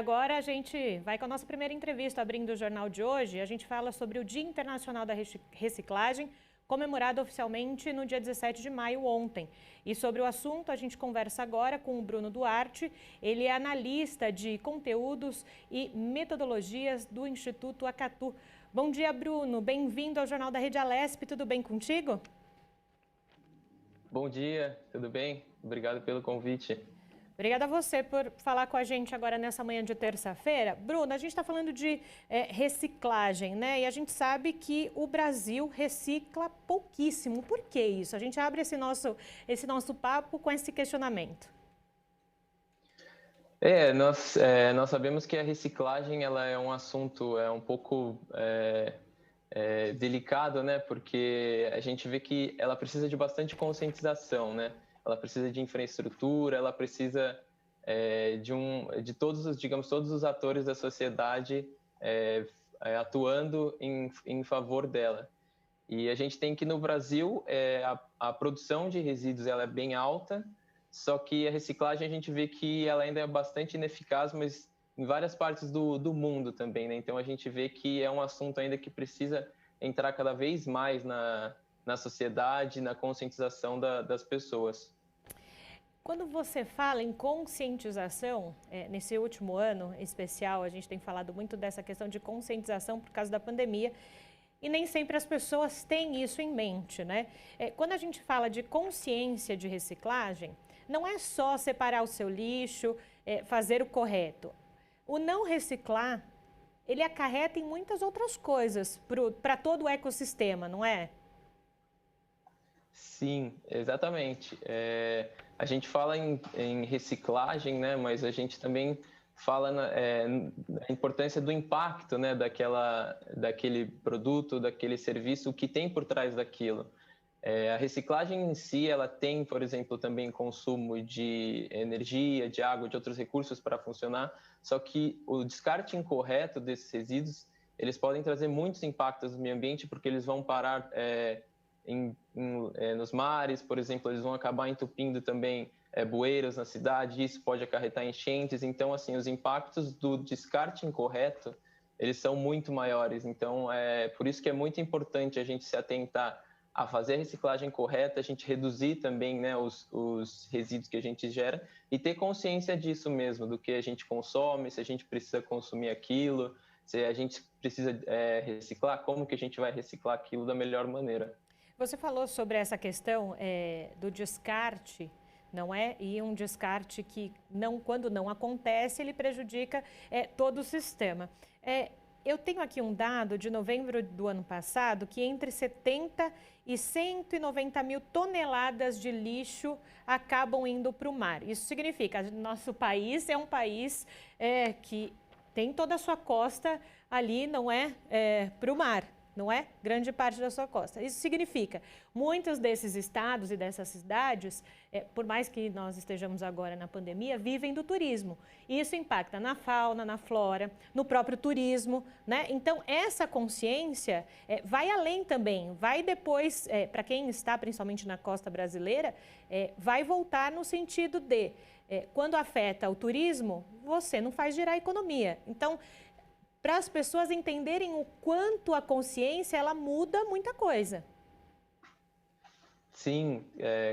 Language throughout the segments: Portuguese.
Agora a gente vai com a nossa primeira entrevista abrindo o jornal de hoje. A gente fala sobre o Dia Internacional da Reciclagem, comemorado oficialmente no dia 17 de maio ontem. E sobre o assunto a gente conversa agora com o Bruno Duarte. Ele é analista de conteúdos e metodologias do Instituto Acatu. Bom dia, Bruno. Bem-vindo ao Jornal da Rede Alesp. Tudo bem contigo? Bom dia, tudo bem? Obrigado pelo convite. Obrigada a você por falar com a gente agora nessa manhã de terça-feira. Bruno, a gente está falando de reciclagem, né? E a gente sabe que o Brasil recicla pouquíssimo. Por que isso? A gente abre esse nosso papo com esse questionamento. Nós sabemos que a reciclagem ela é um assunto um pouco delicado, né? Porque a gente vê que ela precisa de bastante conscientização, né? Ela precisa de infraestrutura, ela precisa de todos os atores da sociedade atuando em favor dela. E a gente tem que no Brasil a produção de resíduos ela é bem alta, só que a reciclagem a gente vê que ela ainda é bastante ineficaz, mas em várias partes do mundo também, né? Então a gente vê que é um assunto ainda que precisa entrar cada vez mais na sociedade, na conscientização das pessoas. Quando você fala em conscientização, nesse último ano especial, a gente tem falado muito dessa questão de conscientização por causa da pandemia, e nem sempre as pessoas têm isso em mente, né? Quando a gente fala de consciência de reciclagem, não é só separar o seu lixo, fazer o correto. O não reciclar, ele acarreta em muitas outras coisas para todo o ecossistema, não é? Sim, exatamente. A gente fala em reciclagem, né? Mas a gente também fala na importância do impacto, né? Daquele produto, daquele serviço, o que tem por trás daquilo. A reciclagem em si, ela tem, por exemplo, também consumo de energia, de água, de outros recursos para funcionar, só que o descarte incorreto desses resíduos, eles podem trazer muitos impactos no meio ambiente, porque eles vão parar nos mares, por exemplo, eles vão acabar entupindo também bueiros na cidade, isso pode acarretar enchentes. Então, assim, os impactos do descarte incorreto, eles são muito maiores. Então, por isso que é muito importante a gente se atentar a fazer a reciclagem correta, a gente reduzir também, né, os resíduos que a gente gera e ter consciência disso mesmo, do que a gente consome, se a gente precisa consumir aquilo, se a gente precisa reciclar, como que a gente vai reciclar aquilo da melhor maneira. Você falou sobre essa questão do descarte, não é? E um descarte que, quando não acontece, ele prejudica todo o sistema. Eu tenho aqui um dado de novembro do ano passado que entre 70 e 190 mil toneladas de lixo acabam indo para o mar. Isso significa que nosso país é um país que tem toda a sua costa ali, não é? Para o mar. Não é? Grande parte da sua costa. Isso significa, muitos desses estados e dessas cidades, por mais que nós estejamos agora na pandemia, vivem do turismo. E isso impacta na fauna, na flora, no próprio turismo, né? Então, essa consciência vai além também, vai depois, para quem está principalmente na costa brasileira, vai voltar no sentido de, quando afeta o turismo, você não faz girar a economia. Então, para as pessoas entenderem o quanto a consciência ela muda muita coisa. Sim,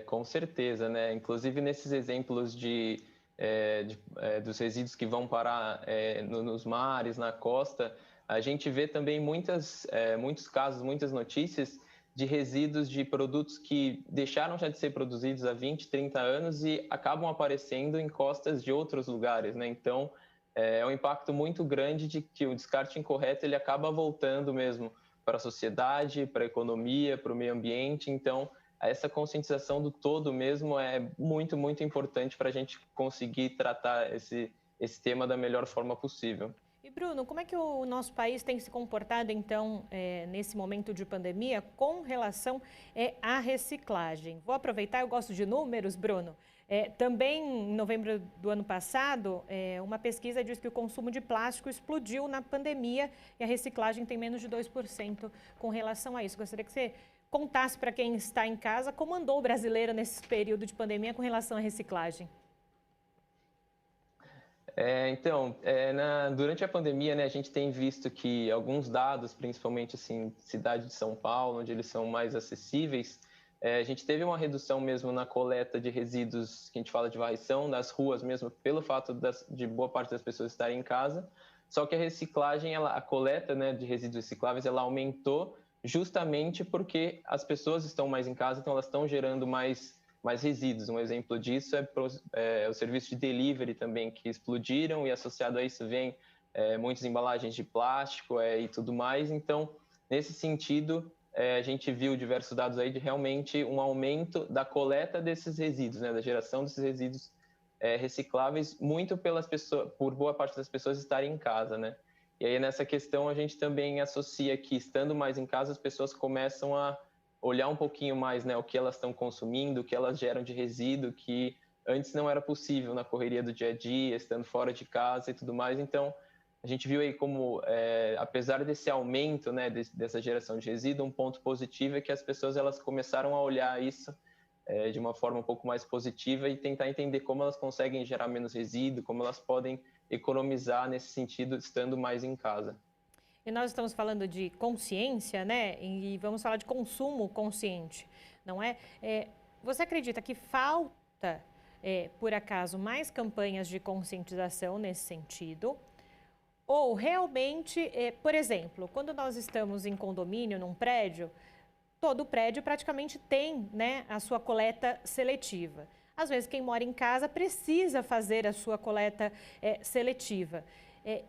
com certeza, né? Inclusive nesses exemplos dos resíduos que vão parar nos mares, na costa, a gente vê também muitos casos, muitas notícias de resíduos de produtos que deixaram já de ser produzidos há 20, 30 anos e acabam aparecendo em costas de outros lugares, né? Então, um impacto muito grande de que o descarte incorreto ele acaba voltando mesmo para a sociedade, para a economia, para o meio ambiente. Então, essa conscientização do todo mesmo é muito, muito importante para a gente conseguir tratar esse tema da melhor forma possível. E Bruno, como é que o nosso país tem se comportado, então, nesse momento de pandemia, com relação à reciclagem? Vou aproveitar, eu gosto de números, Bruno. Também, em novembro do ano passado, uma pesquisa diz que o consumo de plástico explodiu na pandemia e a reciclagem tem menos de 2% com relação a isso. Gostaria que você contasse para quem está em casa como andou o brasileiro nesse período de pandemia com relação à reciclagem. Durante a pandemia, né, a gente tem visto que alguns dados, principalmente assim, cidade de São Paulo, onde eles são mais acessíveis, a gente teve uma redução mesmo na coleta de resíduos, que a gente fala de varrição, nas ruas mesmo, pelo fato de boa parte das pessoas estarem em casa. Só que a reciclagem, a coleta, né, de resíduos recicláveis, ela aumentou justamente porque as pessoas estão mais em casa, então elas estão gerando mais resíduos. Um exemplo disso é o serviço de delivery também, que explodiram, e associado a isso vem muitas embalagens de plástico e tudo mais. Então, nesse sentido, a gente viu diversos dados aí de realmente um aumento da coleta desses resíduos, né, da geração desses resíduos recicláveis, muito por boa parte das pessoas estarem em casa, né? E aí, nessa questão, a gente também associa que, estando mais em casa, as pessoas começam a olhar um pouquinho mais, né, o que elas estão consumindo, o que elas geram de resíduo, que antes não era possível na correria do dia a dia, estando fora de casa e tudo mais. Então, a gente viu aí como, apesar desse aumento, né, dessa geração de resíduo, um ponto positivo é que as pessoas elas começaram a olhar isso de uma forma um pouco mais positiva e tentar entender como elas conseguem gerar menos resíduo, como elas podem economizar nesse sentido, estando mais em casa. E nós estamos falando de consciência, né? E vamos falar de consumo consciente, não é? Você acredita que falta, por acaso, mais campanhas de conscientização nesse sentido? Ou realmente, por exemplo, quando nós estamos em condomínio, num prédio, todo prédio praticamente tem, né, a sua coleta seletiva. Às vezes, quem mora em casa precisa fazer a sua coleta seletiva.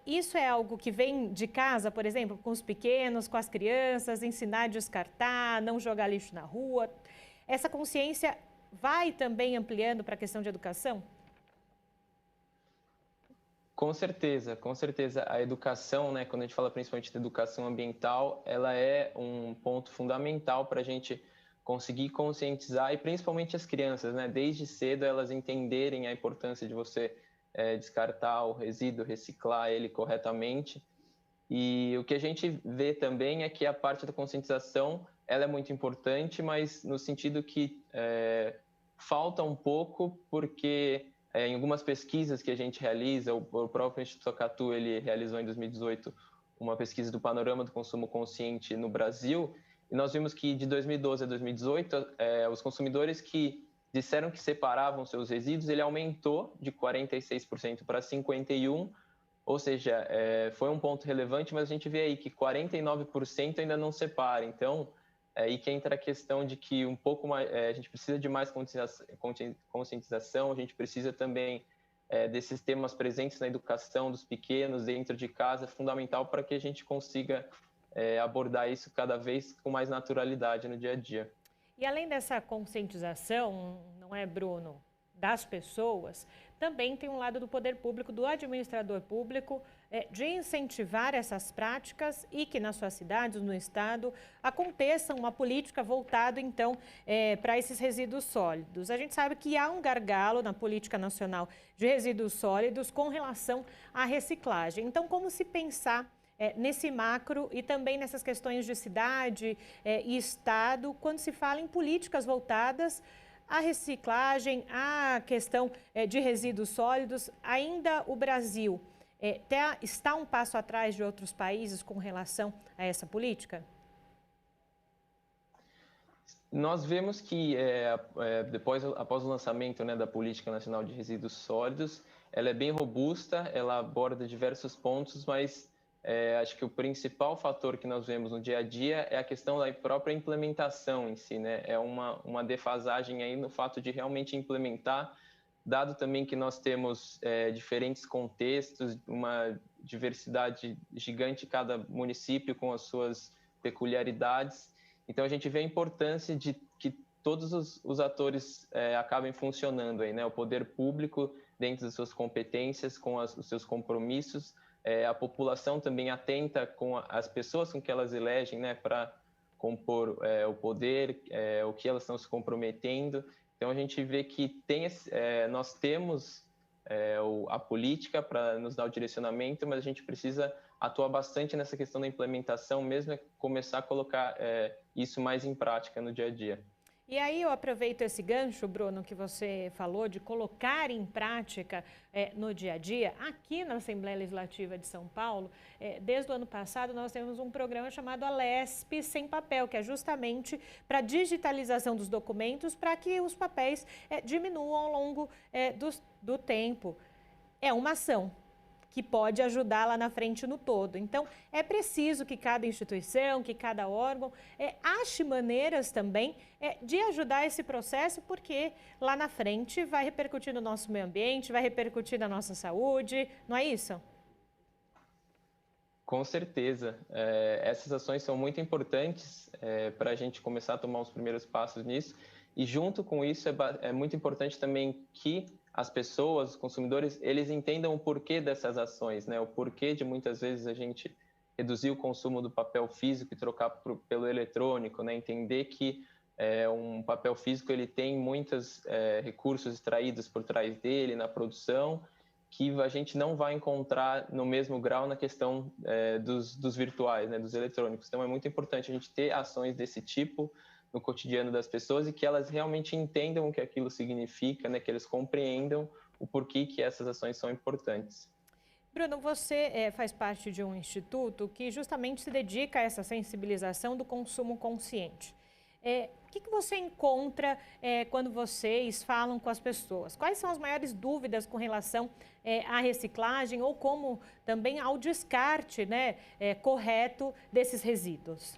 Isso é algo que vem de casa, por exemplo, com os pequenos, com as crianças, ensinar a descartar, não jogar lixo na rua. Essa consciência vai também ampliando para a questão de educação? Com certeza, com certeza. A educação, né, quando a gente fala principalmente de educação ambiental, ela é um ponto fundamental para a gente conseguir conscientizar, e principalmente as crianças, né, desde cedo elas entenderem a importância de você descartar o resíduo, reciclar ele corretamente. E o que a gente vê também é que a parte da conscientização ela é muito importante, mas no sentido que falta um pouco, porque em algumas pesquisas que a gente realiza, o próprio Instituto Socatu ele realizou em 2018 uma pesquisa do panorama do consumo consciente no Brasil, e nós vimos que de 2012 a 2018, os consumidores que disseram que separavam seus resíduos, ele aumentou de 46% para 51%, ou seja, foi um ponto relevante, mas a gente vê aí que 49% ainda não separa. Então, aí que entra a questão de que um pouco mais, a gente precisa de mais conscientização, a gente precisa também desses temas presentes na educação dos pequenos, dentro de casa, é fundamental para que a gente consiga abordar isso cada vez com mais naturalidade no dia a dia. E além dessa conscientização, não é, Bruno, das pessoas, também tem um lado do poder público, do administrador público, de incentivar essas práticas e que nas suas cidades, no estado, aconteça uma política voltada, então, para esses resíduos sólidos. A gente sabe que há um gargalo na política nacional de resíduos sólidos com relação à reciclagem. Então, como se pensar nesse macro e também nessas questões de cidade e estado, quando se fala em políticas voltadas à reciclagem, à questão de resíduos sólidos? Ainda o Brasil está um passo atrás de outros países com relação a essa política? Nós vemos que após o lançamento, né, da Política Nacional de Resíduos Sólidos, ela é bem robusta, ela aborda diversos pontos, mas acho que o principal fator que nós vemos no dia a dia é a questão da própria implementação em si, né? É uma defasagem aí no fato de realmente implementar, dado também que nós temos diferentes contextos, uma diversidade gigante em cada município com as suas peculiaridades. Então, a gente vê a importância de que todos os atores acabem funcionando aí, né? O poder público dentro das suas competências, com os seus compromissos, a população também atenta com as pessoas com que elas elegem, né, para compor o poder, o que elas estão se comprometendo. Então, a gente vê que nós temos a política para nos dar o direcionamento, mas a gente precisa atuar bastante nessa questão da implementação, mesmo começar a colocar isso mais em prática no dia a dia. E aí eu aproveito esse gancho, Bruno, que você falou de colocar em prática no dia a dia. Aqui na Assembleia Legislativa de São Paulo, desde o ano passado, nós temos um programa chamado Alesp Sem Papel, que é justamente para digitalização dos documentos, para que os papéis diminuam ao longo do tempo. É uma ação que pode ajudar lá na frente no todo. Então, é preciso que cada instituição, que cada órgão ache maneiras também de ajudar esse processo, porque lá na frente vai repercutir no nosso meio ambiente, vai repercutir na nossa saúde, não é isso? Com certeza. Essas ações são muito importantes para a gente começar a tomar os primeiros passos nisso. E junto com isso é muito importante também que as pessoas, os consumidores, eles entendam o porquê dessas ações, né? O porquê de muitas vezes a gente reduzir o consumo do papel físico e trocar pelo eletrônico, né? Entender que um papel físico ele tem muitos recursos extraídos por trás dele na produção, que a gente não vai encontrar no mesmo grau na questão dos virtuais, né? Dos eletrônicos. Então é muito importante a gente ter ações desse tipo no cotidiano das pessoas e que elas realmente entendam o que aquilo significa, né? Que eles compreendam o porquê que essas ações são importantes. Bruno, você faz parte de um instituto que justamente se dedica a essa sensibilização do consumo consciente. O que você encontra quando vocês falam com as pessoas? Quais são as maiores dúvidas com relação à reciclagem ou como também ao descarte, né, correto desses resíduos?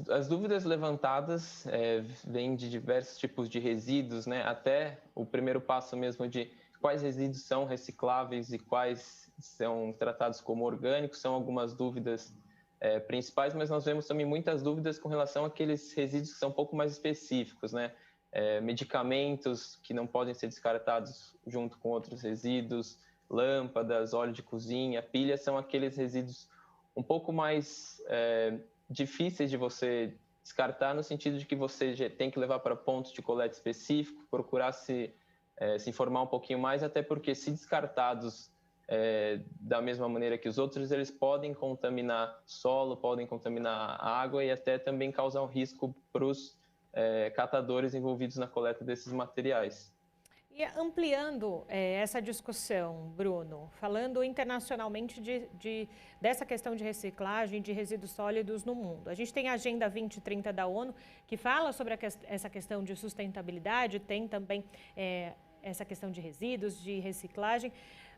As dúvidas levantadas vêm de diversos tipos de resíduos, né? Até o primeiro passo mesmo de quais resíduos são recicláveis e quais são tratados como orgânicos, são algumas dúvidas principais, mas nós vemos também muitas dúvidas com relação àqueles resíduos que são um pouco mais específicos, né? Medicamentos que não podem ser descartados junto com outros resíduos, lâmpadas, óleo de cozinha, pilhas, são aqueles resíduos um pouco mais difíceis de você descartar, no sentido de que você tem que levar para pontos de coleta específico, procurar se informar um pouquinho mais, até porque se descartados da mesma maneira que os outros, eles podem contaminar solo, podem contaminar a água e até também causar um risco para os catadores envolvidos na coleta desses materiais. E ampliando essa discussão, Bruno, falando internacionalmente dessa questão de reciclagem de resíduos sólidos no mundo. A gente tem a Agenda 2030 da ONU, que fala sobre essa questão de sustentabilidade, tem também essa questão de resíduos, de reciclagem.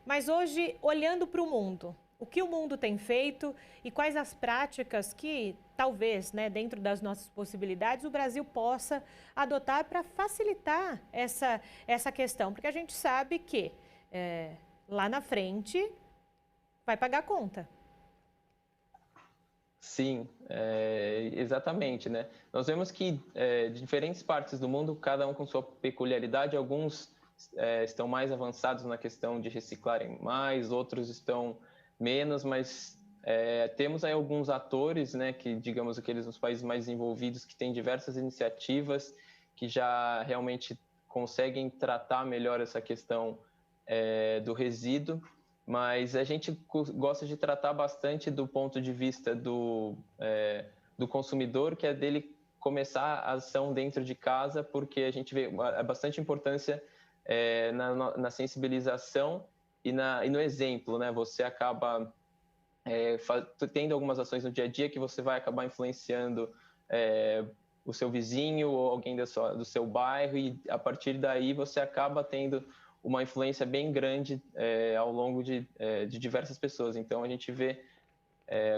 Mas hoje, olhando para o mundo, o que o mundo tem feito e quais as práticas que, talvez, né, dentro das nossas possibilidades, o Brasil possa adotar para facilitar essa questão? Porque a gente sabe que lá na frente vai pagar a conta. Sim, exatamente, né? Nós vemos que de diferentes partes do mundo, cada um com sua peculiaridade, alguns estão mais avançados na questão de reciclarem mais, outros estão menos, mas temos aí alguns atores, né, que digamos aqueles nos países mais desenvolvidos, que têm diversas iniciativas que já realmente conseguem tratar melhor essa questão do resíduo, mas a gente gosta de tratar bastante do ponto de vista do consumidor, que é dele começar a ação dentro de casa, porque a gente vê bastante importância na sensibilização e no exemplo, né? Você acaba tendo algumas ações no dia a dia que você vai acabar influenciando o seu vizinho ou alguém do seu bairro, e a partir daí você acaba tendo uma influência bem grande ao longo de diversas pessoas. Então a gente vê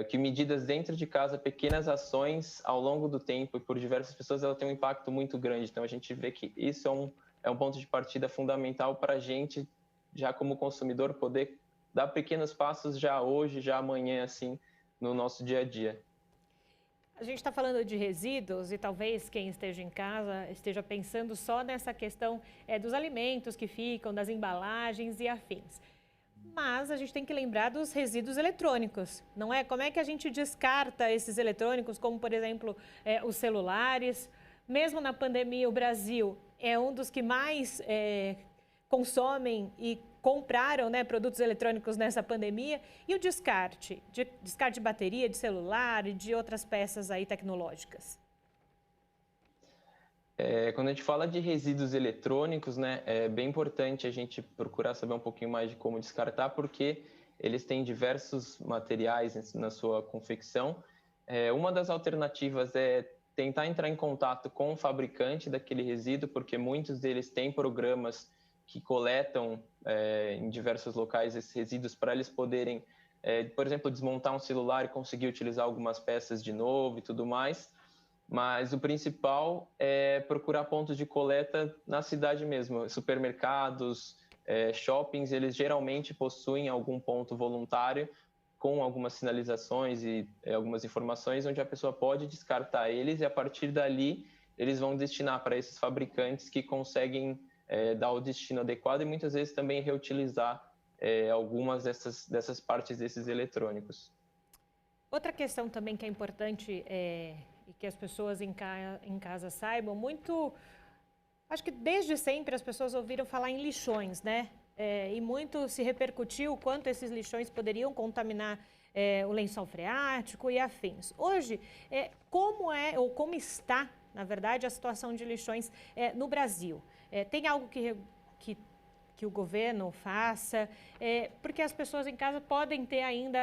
que medidas dentro de casa, pequenas ações ao longo do tempo e por diversas pessoas, ela tem um impacto muito grande. Então a gente vê que isso é um ponto de partida fundamental para a gente, já como consumidor, poder dar pequenos passos já hoje, já amanhã, assim, no nosso dia a dia. A gente está falando de resíduos e talvez quem esteja em casa esteja pensando só nessa questão dos alimentos que ficam, das embalagens e afins. Mas a gente tem que lembrar dos resíduos eletrônicos, não é? Como é que a gente descarta esses eletrônicos, como por exemplo os celulares? Mesmo na pandemia, o Brasil é um dos que mais consomem e compraram, né, produtos eletrônicos nessa pandemia. E o descarte de bateria, de celular e de outras peças aí tecnológicas? Quando a gente fala de resíduos eletrônicos, né, é bem importante a gente procurar saber um pouquinho mais de como descartar, porque eles têm diversos materiais na sua confecção. Uma das alternativas é tentar entrar em contato com o fabricante daquele resíduo, porque muitos deles têm programas que coletam em diversos locais esses resíduos para eles poderem, por exemplo, desmontar um celular e conseguir utilizar algumas peças de novo e tudo mais. Mas o principal é procurar pontos de coleta na cidade mesmo. Supermercados, shoppings, eles geralmente possuem algum ponto voluntário com algumas sinalizações e algumas informações onde a pessoa pode descartar eles e a partir dali eles vão destinar para esses fabricantes que conseguem dar o destino adequado e muitas vezes também reutilizar algumas dessas partes desses eletrônicos. Outra questão também que é importante e que as pessoas em casa saibam, acho que desde sempre as pessoas ouviram falar em lixões, né? E muito se repercutiu o quanto esses lixões poderiam contaminar o lençol freático e afins. Hoje, como está, na verdade, a situação de lixões no Brasil? Tem algo que o governo faça, porque as pessoas em casa podem ter ainda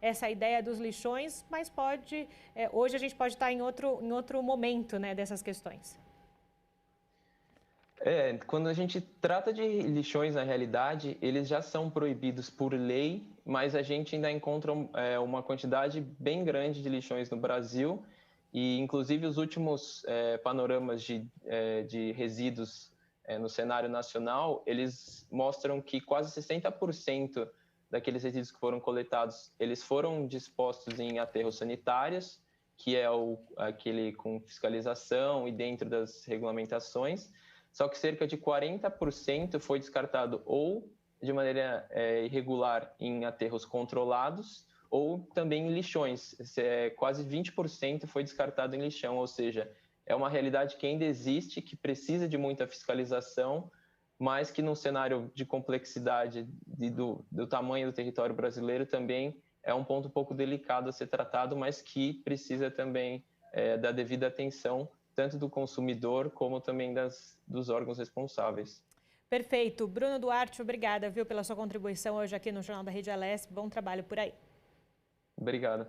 essa ideia dos lixões, mas hoje a gente pode estar em outro momento, né, dessas questões. Quando a gente trata de lixões, na realidade, eles já são proibidos por lei, mas a gente ainda encontra uma quantidade bem grande de lixões no Brasil e, inclusive, os últimos panoramas de resíduos no cenário nacional, eles mostram que quase 60% daqueles resíduos que foram coletados, eles foram dispostos em aterros sanitários, que é aquele com fiscalização e dentro das regulamentações, só que cerca de 40% foi descartado ou de maneira irregular em aterros controlados ou também em lixões. Quase 20% foi descartado em lixão, ou seja, é uma realidade que ainda existe, que precisa de muita fiscalização, mas que num cenário de complexidade do tamanho do território brasileiro também é um ponto um pouco delicado a ser tratado, mas que precisa também da devida atenção, tanto do consumidor como também dos órgãos responsáveis. Perfeito. Bruno Duarte, obrigada, viu, pela sua contribuição hoje aqui no Jornal da Rede Alesp. Bom trabalho por aí. Obrigado.